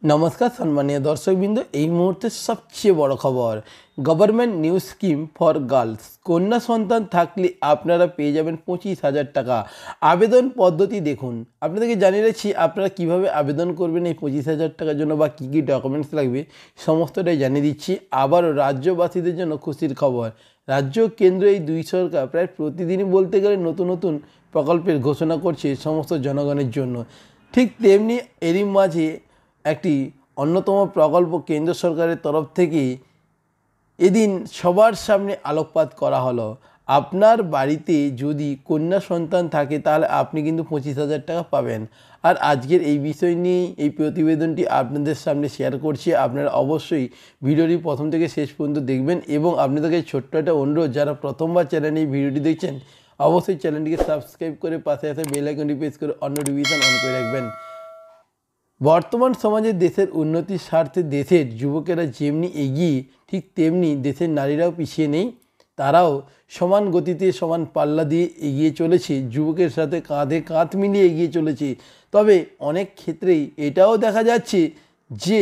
नमस्कार सम्मानीय दर्शकबिंद এই মুহূর্তে সবচেয়ে বড় খবর government new scheme for girls কন্যা সন্তান থাকলে আপনারা পেয়ে যাবেন 25,000 টাকা। আবেদন পদ্ধতি দেখুন। আপনাদেরকে জানিয়ে রাখছি আপনারা কিভাবে আবেদন করবেন এই 25,000 টাকার জন্য বা কী কী ডকুমেন্টস লাগবে সমস্তটাই জানিয়ে দিচ্ছি। আবারও রাজ্যবাসীদের জন্য খুশির খবর, রাজ্য কেন্দ্র এই দুই সরকার প্রায় প্রতিদিনই বলতে গেলে নতুন নতুন প্রকল্পের ঘোষণা করছে সমস্ত জনগণের জন্য। ঠিক তেমনি এরই মাঝে একটি অন্যতম প্রকল্প কেন্দ্র সরকারের তরফ থেকে এদিন সবার সামনে আলোকপাত করা হলো। আপনার বাড়িতে যদি কন্যা সন্তান থাকে তাহলে আপনি কিন্তু 25,000 টাকা পাবেন। আর আজকের এই বিষয় নিয়েই এই প্রতিবেদনটি আপনাদের সামনে শেয়ার করছি। আপনারা অবশ্যই ভিডিওটি প্রথম থেকে শেষ পর্যন্ত দেখবেন এবং আপনাদেরকে ছোট্ট একটা অনুরোধ, যারা প্রথমবার চ্যানেলে এই ভিডিওটি দেখছেন অবশ্যই চ্যানেলটিকে সাবস্ক্রাইব করে পাশে আসা বেল আইকনটি প্রেস করে অন্য নোটিফিকেশন অন করে রাখবেন। বর্তমান সমাজে দেশের উন্নতির স্বার্থে দেশের যুবকেরা যেমনি এগিয়ে ঠিক তেমনি দেশের নারীরাও পিছিয়ে নেই। তারাও সমান গতিতে সমান পাল্লা দিয়ে এগিয়ে চলেছে, যুবকের সাথে কাঁধে কাঁধ মিলিয়ে এগিয়ে চলেছে। তবে অনেক ক্ষেত্রেই এটাও দেখা যাচ্ছে যে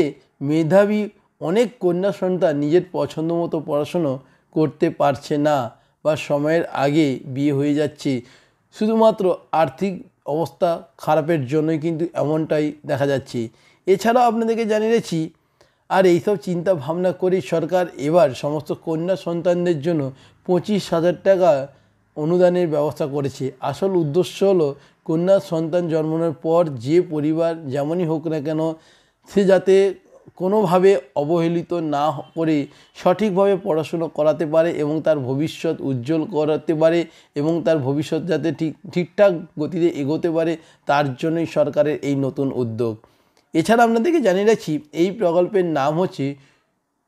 মেধাবী অনেক কন্যা সন্তান নিজের পছন্দ মতো পড়াশুনো করতে পারছে না বা সময়ের আগে বিয়ে হয়ে যাচ্ছে। শুধুমাত্র আর্থিক অবস্থা খারাপের জন্যই কিন্তু এমনটাই দেখা যাচ্ছে। এছাড়াও আপনাদেরকে জানিয়ে রেখেছি, আর এইসব চিন্তা ভাবনা করেই সরকার এবার সমস্ত কন্যা সন্তানদের জন্য 25,000 টাকা অনুদানের ব্যবস্থা করেছে। আসল উদ্দেশ্য হলো কন্যা সন্তান জন্মানোর পর যে পরিবার যেমনই হোক না কেন সে যাতে কোনোভাবে অবহেলিত না করে সঠিকভাবে পড়াশুনো করাতে পারে এবং তার ভবিষ্যৎ উজ্জ্বল করাতে পারে এবং তার ভবিষ্যৎ যাতে ঠিকঠাক গতিতে এগোতে পারে, তার জন্যই সরকারের এই নতুন উদ্যোগ। এছাড়া আপনাদেরকে জানিয়ে রাখছি এই প্রকল্পের নাম হচ্ছে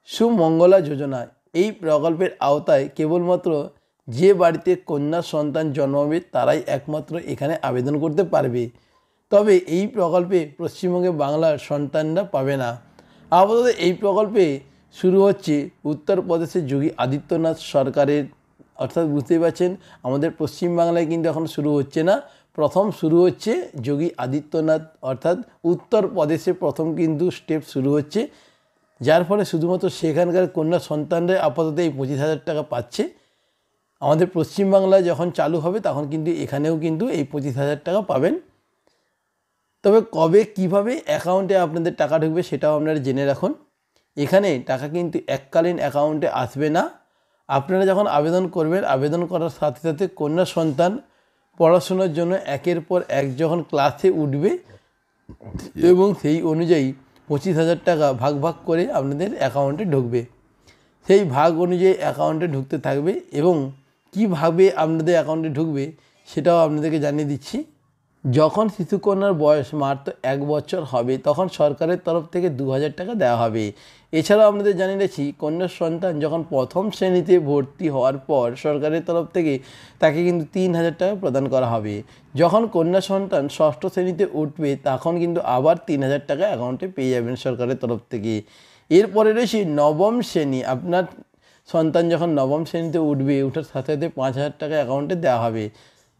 সুমঙ্গলা যোজনা। এই প্রকল্পের আওতায় কেবলমাত্র যে বাড়িতে কন্যা সন্তান জন্মাবে তারাই একমাত্র এখানে আবেদন করতে পারবে। তবে এই প্রকল্পে পশ্চিমবঙ্গে বাংলার সন্তানরা পাবে না। আপাতত এই প্রকল্পে শুরু হচ্ছে উত্তরপ্রদেশের যোগী আদিত্যনাথ সরকারের, অর্থাৎ বুঝতেই পারছেন আমাদের পশ্চিমবাংলায় কিন্তু এখন শুরু হচ্ছে না, প্রথম শুরু হচ্ছে যোগী আদিত্যনাথ অর্থাৎ উত্তরপ্রদেশে প্রথম কিন্তু স্টেপ শুরু হচ্ছে, যার ফলে শুধুমাত্র সেখানকার কন্যা সন্তানরা আপাতত এই 25,000 টাকা পাচ্ছে। আমাদের পশ্চিমবাংলায় যখন চালু হবে তখন কিন্তু এখানেও কিন্তু এই 25,000 টাকা পাবেন। তবে কবে কিভাবে অ্যাকাউন্টে আপনাদের টাকা ঢুকবে সেটাও আপনারা জেনে রাখুন। এখানে টাকা কিন্তু এককালীন অ্যাকাউন্টে আসবে না। আপনারা যখন আবেদন করবেন, আবেদন করার সাথে সাথে কন্যা সন্তান পড়াশোনার জন্য একের পর এক যখন ক্লাসে উঠবে এবং সেই অনুযায়ী 25,000 টাকা ভাগ ভাগ করে আপনাদের অ্যাকাউন্টে ঢুকবে। সেই ভাগ অনুযায়ী অ্যাকাউন্টে ঢুকতে থাকবে এবং কীভাবে আপনাদের অ্যাকাউন্টে ঢুকবে সেটাও আপনাদেরকে জানিয়ে দিচ্ছি। যখন শিশুকন্যার বয়স মাত্র 1 বছর হবে তখন সরকারের তরফ থেকে 2,000 টাকা দেওয়া হবে। এছাড়াও আপনাদের জানিয়ে রাখছি কন্যা সন্তান যখন প্রথম শ্রেণীতে ভর্তি হওয়ার পর সরকারের তরফ থেকে তাকে কিন্তু 3,000 টাকা প্রদান করা হবে। যখন কন্যা সন্তান ষষ্ঠ শ্রেণীতে উঠবে তখন কিন্তু আবার 3,000 টাকা অ্যাকাউন্টে পেয়ে যাবেন সরকারের তরফ থেকে। এরপরে রয়েছে নবম শ্রেণী। আপনার সন্তান যখন নবম শ্রেণীতে উঠবে, ওঠার সাথে সাথে 5,000 টাকা অ্যাকাউন্টে দেওয়া হবে।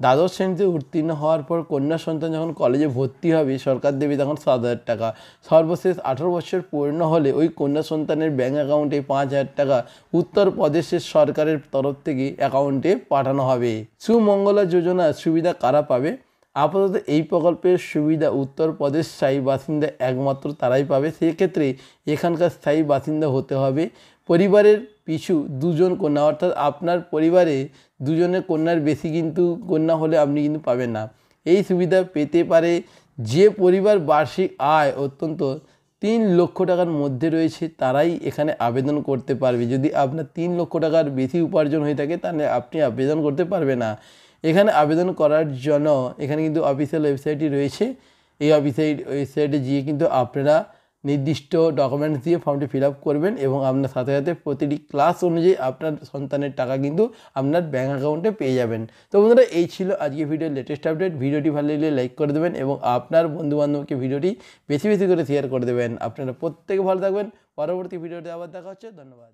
দ্বাদশ শ্রেণীতে উত্তীর্ণ হওয়ার পর কন্যা সন্তান যখন কলেজে ভর্তি হবে সরকার দেবে তখন 7,000 টাকা। সর্বশেষ 18 বছর পূর্ণ হলে ওই কন্যা সন্তানের ব্যাঙ্ক অ্যাকাউন্টে 5,000 টাকা উত্তরপ্রদেশের সরকারের তরফ থেকে অ্যাকাউন্টে পাঠানো হবে। সুমঙ্গলা যোজনার সুবিধা কারা পাবে? আপাতত এই প্রকল্পের সুবিধা উত্তরপ্রদেশ স্থায়ী বাসিন্দা একমাত্র তারাই পাবে। সেক্ষেত্রে এখানকার স্থায়ী বাসিন্দা হতে হবে। পরিবারের পিছু 2 জন কন্যা, অর্থাৎ আপনার পরিবারে 2 জনের কন্যার বেশি কিন্তু কন্যা হলে আপনি কিন্তু পাবেন না। এই সুবিধা পেতে পারে যে পরিবার বার্ষিক আয় অত্যন্ত 3 লক্ষ টাকার মধ্যে রয়েছে, তারাই এখানে আবেদন করতে পারবে। যদি আপনার 3 লক্ষ টাকার বেশি উপার্জন হয়ে থাকে তাহলে আপনি আবেদন করতে পারবে না। এখানে আবেদন করার জন্য এখানে কিন্তু অফিসিয়াল ওয়েবসাইটই রয়েছে। এই ওয়েবসাইটে গিয়ে কিন্তু আপনারা নির্দিষ্ট ডকুমেন্টস দিয়ে ফর্মটি ফিল আপ করবেন এবং আপনার সাথে সাথে প্রতিটি ক্লাস অনুযায়ী আপনার সন্তানের টাকা কিন্তু আপনার ব্যাঙ্ক অ্যাকাউন্টে পেয়ে যাবেন। তো বন্ধুরা, এই ছিল আজকে ভিডিওর লেটেস্ট আপডেট। ভিডিওটি ভালো লাগলে লাইক করে দেবেন এবং আপনার বন্ধুবান্ধবকে ভিডিওটি বেশি বেশি করে শেয়ার করে দেবেন। আপনারা প্রত্যেকে ভালো থাকবেন। পরবর্তী ভিডিওতে আবার দেখা হচ্ছে। ধন্যবাদ।